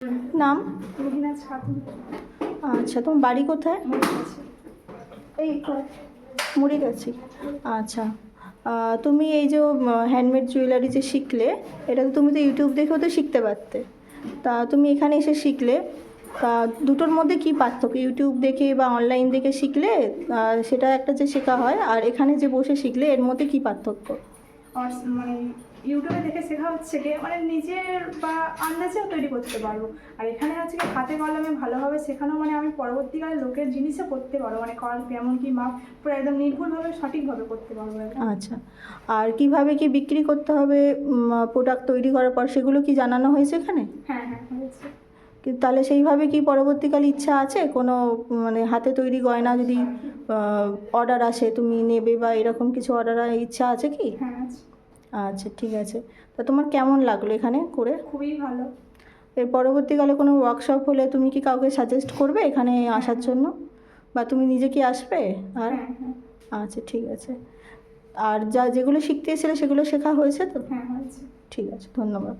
নাম? রুহিনাজ খাতুন। আচ্ছা, তোমার বাড়ি কোথায়? মুড়িগাছি। এই মুড়িগাছি। আচ্ছা, তুমি এই যে হ্যান্ডমেড জুয়েলারি যে শিখলে, এটা তো তুমি তো ইউটিউব দেখেও তো শিখতে পারতে। তা তুমি এখানে এসে শিখলে, তা দুটোর মধ্যে কি পার্থক্য? ইউটিউব দেখে বা অনলাইন দেখে শিখলে সেটা একটা যে শেখা হয়, আর এখানে যে বসে শিখলে এর মধ্যে কি পার্থক্য? মানে ইউটিউবে দেখে শেখা হচ্ছে কি মানে নিজের বা আন্দাজেও তৈরি করতে পারবো। আর এখানে হচ্ছে কি হাতে কলমে ভালোভাবে শেখানো, মানে আমি পরবর্তীকালে লোকের জিনিসও করতে পারবো, মানে কেমন কি মাপ পুরো একদম নির্ভুলভাবে সঠিকভাবে করতে পারবো। আচ্ছা, আর কিভাবে কি বিক্রি করতে হবে প্রোডাক্ট তৈরি করার পর, সেগুলো কি জানানো হয়েছে এখানে? হ্যাঁ হ্যাঁ হয়েছে। তাহলে সেইভাবে কি পরবর্তীকালে ইচ্ছা আছে কোনো, মানে হাতে তৈরি গয়না যদি অর্ডার আসে তুমি নেবে, বা এরকম কিছু অর্ডার ইচ্ছা আছে কি? হ্যাঁ আছে। আচ্ছা, ঠিক আছে। তা তোমার কেমন লাগলো এখানে করে? খুবই ভালো। এর পরবর্তীকালে কোনো ওয়ার্কশপ হলে তুমি কি কাউকে সাজেস্ট করবে এখানে আসার জন্য, বা তুমি নিজে কি আসবে? আর হ্যাঁ হ্যাঁ। আচ্ছা, ঠিক আছে। আর যেগুলো শিখতে এসেছিলে সেগুলো শেখা হয়েছে তো? হ্যাঁ হয়েছে। ঠিক আছে, ধন্যবাদ।